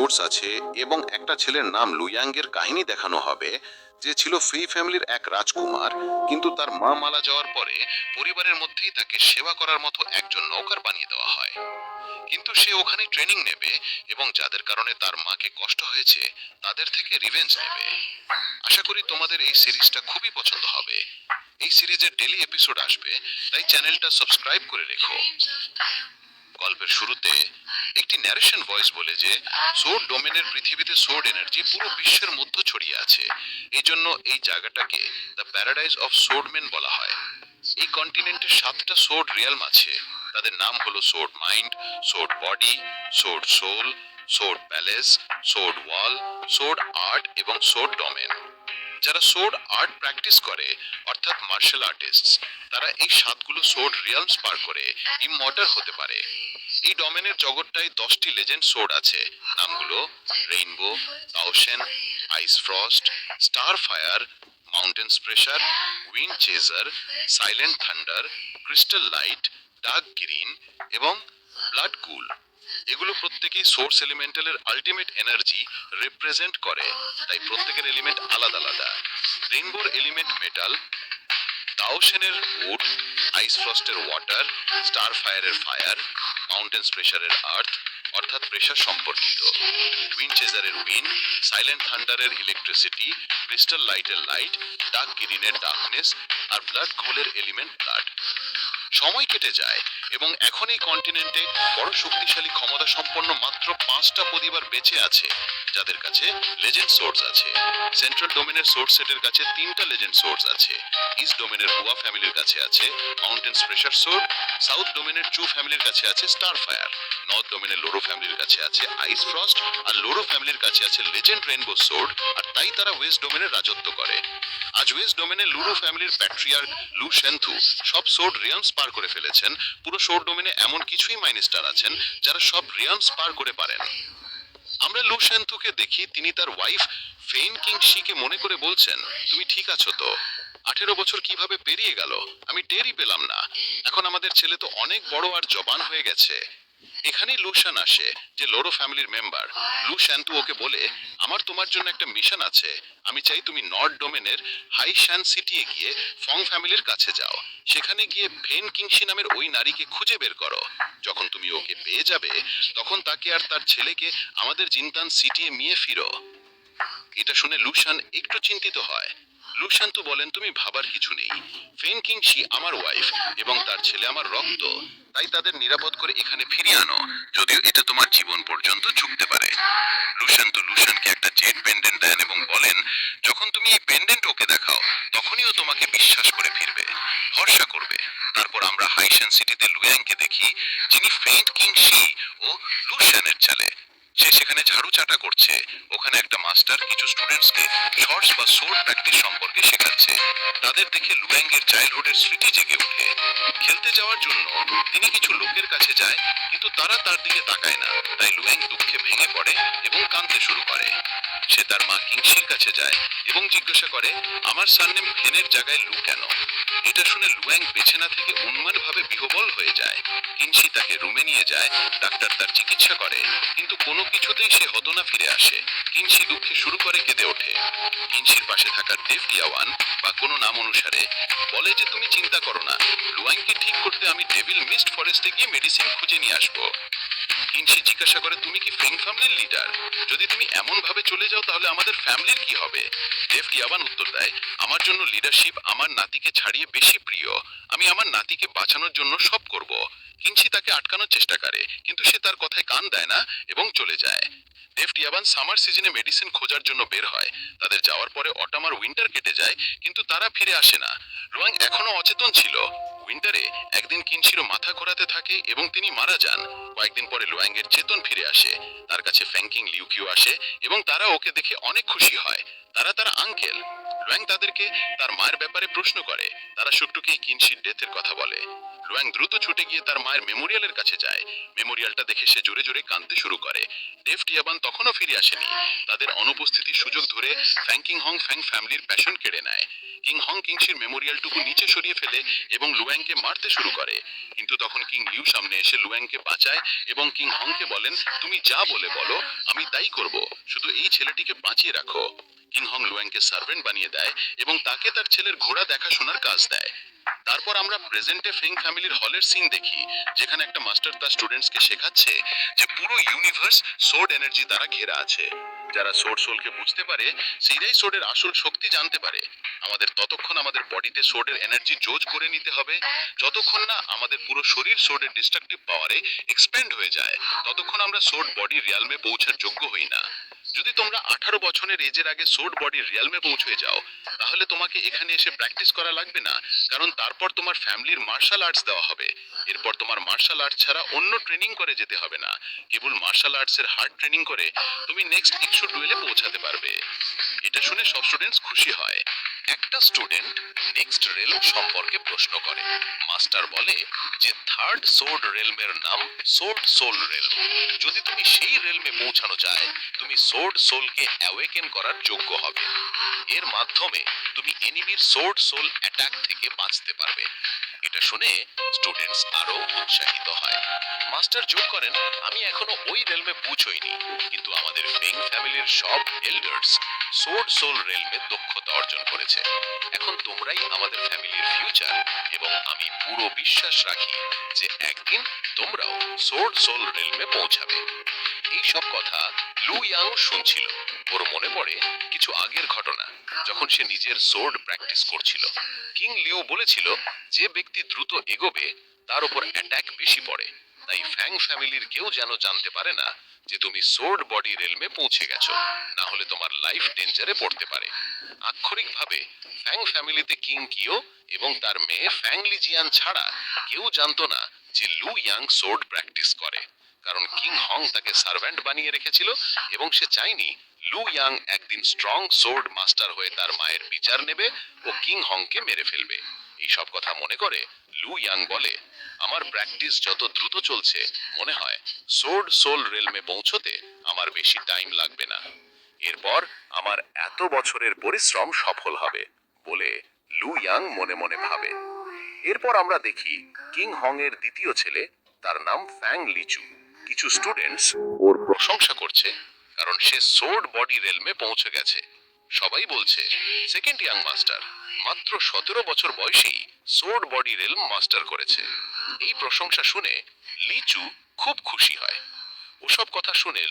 Source আছে এবং একটা ছেলের নাম লুয়াংয়ের কাহিনী দেখানো হবে, যে ছিল ফেই ফ্যামিলির এক রাজকুমার, কিন্তু তার মা মারা যাওয়ার পরে পরিবারের মধ্যেই তাকে সেবা করার মতো একজন নৌকার বানিয়ে দেওয়া হয়। কিন্তু সে ওখানে ট্রেনিং নেবে এবং যাদের কারণে তার মাকে কষ্ট হয়েছে তাদের থেকে রিভেঞ্জ নেবে। আশা করি তোমাদের এই সিরিজটা খুবই পছন্দ হবে। এই সিরিজের ডেইলি এপিসোড আসবে, তাই চ্যানেলটা সাবস্ক্রাইব করে রেখো। গল্পের শুরুতে একটি ন্যারেশন ভয়েস বলে যে সোর্ড ডোমেনের পৃথিবীতে সোর্ড এনার্জি পুরো বিশ্বের মধ্যে ছড়িয়ে আছে, এই জন্য এই জায়গাটাকে দ্য প্যারাডাইজ অফ সোর্ডমেন বলা হয়। এই কন্টিনেন্টে 7টা সোর্ড রিয়ালম আছে। তাদের নাম হলো sword mind, sword body, sword soul, sword palace, sword wall, sword art এবং সোর্ড ডোমেন। যারা সোর্ড আর্ট প্র্যাকটিস করে অর্থাৎ মার্শাল আর্টিস্ট, তারা এই 7গুলো সোর্ড রিয়ালমস পার করে ইমমর্টাল হতে পারে। এই ডোমেনের জগৎটায় 10টি লেজেন্ড সোর্ড আছে। নামগুলো rainbow, Taoshen, ice frost, star fire, mountains pressure, wind chaser, silent thunder, crystal light, dark green এবং ব্লাড কুল। এগুলো প্রত্যেকেই সোর্স এলিমেন্টালের আলটিমেট এনার্জি রিপ্রেজেন্ট করে, তাই প্রত্যেকের এলিমেন্ট আলাদা আলাদা। রেইনবোর এলিমেন্ট মেটাল, তাওশেনের উড, আইস ফ্রস্টের ওয়াটার, স্টার ফায়ারের ফায়ার, মাউন্টেন্স প্রেসারের আর্থ অর্থাৎ প্রেসার সম্পর্কিত, উইন্ড চেজারের উইন্ড, সাইলেন্ট থান্ডারের ইলেকট্রিসিটি, ক্রিস্টাল লাইটের লাইট, ডার্ক গ্রিনের ডার্কনেস আর ব্লাড গোলের এলিমেন্ট ব্লাড। সময় কেটে যায় এবং এখন এই কন্টিনেন্টে বড় শক্তিশালী ক্ষমতা সম্পন্ন মাত্র 5টা পরিবার বেঁচে আছে যাদের কাছে লেজেন্ড সোর্স আছে। সেন্ট্রাল ডোমেনের সোর্স সেটের কাছে 3টা লেজেন্ড সোর্স আছে। ইস্ট ডোমেনের হুয়া ফ্যামিলির কাছে আছে মাউন্টেন্স প্রেসার সোর্ড, সাউথ ডোমেনের চু ফ্যামিলির কাছে আছে স্টার ফায়ার, নর্থ ডোমেনের লোরো ফ্যামিলির কাছে আছে আইস ফ্রস্ট, আর লোরো ফ্যামিলির কাছে আছে লেজেন্ড রেইনবো সোর্ড, আর তাই তারা ওয়েস্ট ডোমেনের রাজত্ব করে। আজ ওয়েস্ট ডোমেনের লুরু ফ্যামিলির প্যাট্রিয়ার্ক লু সেন্থু সব সোর্ড রিয়ালমস পার করে ফেলেছেন। পুরো সোর্ড ডোমেনে এমন কিছুই মাইনিস্টার আছেন যারা সব রিয়ালমস পার করে পারেন। আমরা লু সেন্থুকে দেখি, তিনি তার ওয়াইফ ফেইন কিং শিকে মনে করে বলছেন, তুমি ঠিক আছো তো? 18 বছর কিভাবে পেরিয়ে গেল আমি টেরই পেলাম না। এখন আমাদের ছেলে তো অনেক বড় আর জবান হয়ে গেছে। এখানেই লুশান আসে, যে লোরো ফ্যামিলির মেম্বার। লু শ্যান্তু ওকে বলে, আমার তোমার জন্য একটা মিশন আছে। আমি চাই তুমি নর্থ ডোমেনের হাই শ্যান সিটি গিয়ে ফং ফ্যামিলির কাছে যাও। সেখানে গিয়ে ফেন কিংশি নামের ওই নারীকে খুঁজে বের করো। যখন তুমি ওকে পেয়ে যাবে তখন তাকে আর তার ছেলেকে আমাদের জিনতান সিটিয়ে নিয়ে ফিরো। এটা শুনে লুশান একটু চিন্তিত হয়। লুশান্তু বলেন, তুমি ভাবার কিছু নেই। ফেন কিংশি আমার ওয়াইফ এবং তার ছেলে আমার রক্ত, তাই তাদের নিরাপদ করে এখানে ফিরিয়ে আনো, যদিও এটা তোমার জীবন পর্যন্ত ঝুঁকতে পারে। লুশান্তু লুশানকে একটা জেড পেন্ডেন্ট দেন এবং বলেন, যখন তুমি এই পেন্ডেন্ট ওকে দেখাও তখনই ও তোমাকে বিশ্বাস করে ফিরবে, ভরসা করবে। তারপর আমরা হাইশান সিটিতে লুয়াংকে দেখি, যিনি ফেইন্ট কিংশি ও লুশানের ছেলে। সে সেখানে ঝাড়ু চাটা করছে। ওখানে একটা মাস্টার কিছু স্টুডেন্টসকে শর্টস বা সোর্ড প্র্যাকটিস সম্পর্কে শেখাচ্ছে। তাদের দেখে লুয়াংয়ের চাইল্ডহুডের স্মৃতি জেগে ওঠে। খেলতে যাওয়ার জন্য তিনি কিছু লোকের কাছে যায়, কিন্তু তারা তার দিকে তাকায় না। তাই লুয়াং দুঃখে ভেঙে পড়ে এবং কাঁদতে শুরু করে। সে তার মা কিংশির কাছে যায় এবং জিজ্ঞাসা করে, আমার সারনেম ফেনের জায়গায় লু কেন? এটা শুনে লুয়াং বেছে না থেকে উন্মাদ ভাবে বিহ্বল হয়ে যায়। কিংশি তাকে রুমে নিয়ে যায়, ডাক্তার তার চিকিৎসা করে, কিন্তু কোনো কিছুতেই সে হতনা ফিরে আসে। কিংশি দুঃখে শুরু করে কেঁদে ওঠে। কিংশির পাশে থাকা দেব ইয়াওয়ান বা কোনো নাম অনুসারে বলে যে, তুমি চিন্তা করো না, লুয়াংকে ঠিক করতে আমি ডেভিল মিস্ট ফরেস্টে গিয়ে মেডিসিন খুঁজে নিয়ে আসবো। কিংশি জিজ্ঞাসা করে, তুমি কি ফেং ফ্যামিলির লিডার? যদি তুমি এমন ভাবে চলে যাও তাহলে আমাদের ফ্যামিলির কি হবে? দেব ইয়াওয়ান উত্তর দেয়, আমার জন্য লিডারশিপ আমার নাতিকে ছাড়িয়ে বেশি প্রিয়। আমি আমার নাতিকে বাঁচানোর জন্য সব করব। কিংশি তাকে আটকানোর চেষ্টা করে, কিন্তু সে তার কথায় কান দেয় না এবং চলে যায়। দেব ইয়াওয়ান সামার সিজনে মেডিসিন খোঁজার জন্য বের হয়। তাদের যাওয়ার পরে অটাম আর উইন্টার কেটে যায়, কিন্তু তারা ফিরে আসে না। লুয়াং এখনো অচেতন ছিল। উইন্টারে একদিন কিনশিরো মাথা ঘোরাতে থাকে এবং তিনি মারা যান। কয়েকদিন পরে লুয়াংয়ের চেতন ফিরে আসে। তার কাছে ফ্যাংকিং লিউকিও আসে এবং তারা ওকে দেখে অনেক খুশি হয়। তারা তার আঙ্কেল। লুয়াং তাদেরকে তার মায়ের ব্যাপারে প্রশ্ন করে। তারা শুকটুকেই কিনশির ডেথের কথা বলে। লুয়াং দ্রুত ছুটে গিয়ে তার মায়ের মেমোরিয়ালের কাছে যায়। মেমোরিয়ালটা দেখে সে জোরে জোরে কাঁদতে শুরু করে। ডেভ ইয়াওয়ান তখনও ফিরে আসেনি। তাদের অনুপস্থিতির সুযোগ ধরে ফ্যাংকিং হং ফ্যাং ফ্যামিলির প্যাশন কেড়ে নেয়। কিং হং কিংশির মেমোরিয়ালটুকু নিচে সরিয়ে ফেলে এবং লুয়াংকে মারতে শুরু করে। কিন্তু তখন কিং লিউ সামনে এসে লুয়াংকে বাঁচায় এবং কিং হংকে বলেন, তুমি যা বলে বলো আমি তাই করব, শুধু এই ছেলেটিকে বাঁচিয়ে রাখো। কিং হং লুয়াংকে সার্ভেন্ট বানিয়ে দেয় এবং তাকে তার ছেলের ঘোড়া দেখাশোনার কাজ দেয়। তারপর আমরা প্রেজেন্টে ফেং ফ্যামিলির হলের সিন দেখি, যেখানে একটা মাস্টার তার স্টুডেন্টসকে শেখাচ্ছে যে পুরো ইউনিভার্স সোর্ড এনার্জি দ্বারা ঘেরা আছে। যারা সোর্ড সোলকে বুঝতে পারে সেইরাই সোর্ডের আসল শক্তি জানতে পারে। আমাদের ততক্ষণ আমাদের বডিতে সোর্ডের এনার্জি জোজ করে নিতে হবে, যতক্ষণ না আমাদের পুরো শরীর সোর্ডের ডিস্ট্রাকটিভ পাওয়ারে এক্সপ্যান্ড হয়ে যায়, ততক্ষণ আমরা সোর্ড বডি রিয়ালমে পৌঁছার যোগ্য হই না। যদি তোমরা 18 বছরের এজের আগে সোর্ড বডি রিয়ালমে পৌঁছে যাও, তাহলে তোমাকে এখানে এসে প্র্যাকটিস করা লাগবে না, কারণ তারপর তোমার ফ্যামিলির মার্শাল আর্টস দেওয়া হবে। এরপর তোমার মার্শাল আর্টস ছাড়া অন্য ট্রেনিং করে যেতে হবে না, কেবল মার্শাল আর্টস এর হার্ড ট্রেনিং করে তুমি নেক্সট ইকশু ডুয়েলে পৌঁছাতে পারবে। এটা শুনে সব স্টুডেন্টস খুশি হয়। একটা স্টুডেন্ট নেক্সট রেলম সম্পর্কে প্রশ্ন করে। মাস্টার বলে যে থার্ড সোর্ড রেলমের নাম সোর্ড সোল রেলম। যদি তুমি সেই রেলমে পৌঁছানো যায়, তুমি সোর্ড সোলকে অ্যাওয়েকেন করার যোগ্য হবে। এর মাধ্যমে তুমি এনিমির সোর্ড সোল অ্যাটাক থেকে বাঁচতে পারবে। এটা শুনে স্টুডেন্টস আরো উৎসাহিত হয়। মাস্টার যোগ করেন, আমি এখনো ওই রেলমে পৌঁছইনি, কিন্তু আমাদের ফেং ফ্যামিলির সব এল্ডার্স সোর্ড সোল রেলমে দক্ষতা অর্জন করেছে। এখন তোমরাই আমাদের ফ্যামিলির ফিউচার এবং আমি পুরো বিশ্বাস রাখি যে একদিন তোমরাও সোর্ড সোল রেলমে পৌঁছাবে। এই সব কথা লু ইয়াং শুনছিল। ওর মনে পড়ে কিছু আগের ঘটনা, যখন সে নিজের সোর্ড প্র্যাকটিস করছিল। কিং লিউ বলেছিল যে ব্যক্তি দ্রুত এগোবে তার উপর অ্যাটাক বেশি পড়ে, তাই ফ্যাং ফ্যামিলির কেউ যেন জানতে পারে না যে তুমি সোর্ড বডি রেলমে পৌঁছে গেছো, না হলে তোমার লাইফ ডেঞ্জারে পড়তে পারে। আক্ষরিকভাবে ফ্যাং ফ্যামিলিতে কিং কিও এবং তার মেয়ে ফ্যাং লিজিয়ান ছাড়া কেউ জানতো না যে লু ইয়াং সোর্ড প্র্যাকটিস করে, কারণ কিং হং তাকে সার্ভ্যান্ট বানিয়ে রেখেছিল এবং সে চায়নি লু ইয়াং একদিন স্ট্রং সোর্ড মাস্টার হয়ে তার মায়ের বিচার নেবে ও কিং হংকে মেরে ফেলবে। এই সব কথা মনে করে লু ইয়াং বলে, আমার প্র্যাকটিস যত দ্রুত চলছে, মনে হয় সোর্ড সোল রেলমে পৌঁছতে আমার বেশি টাইম লাগবে না। এরপর আমার এত বছরের পরিশ্রম সফল হবে বলে লু ইয়াং মনে মনে ভাবে। এরপর আমরা দেখি কিং হং এর দ্বিতীয় ছেলে, তার নাম ফ্যাং লিচু। কিছু স্টুডেন্টস ওর প্রশংসা করছে কারণ সে সোর্ড বডি রেলমে পৌঁছে গেছে। সবাই বলছে সেকেন্ড ইয়াং মাস্টার মাত্র 17 বছর বয়সেই সোর্ড বডি রেলম মাস্টার করেছে। এই প্রশংসা শুনে লিচু খুব খুশি হয়। ওসব কথা শুনে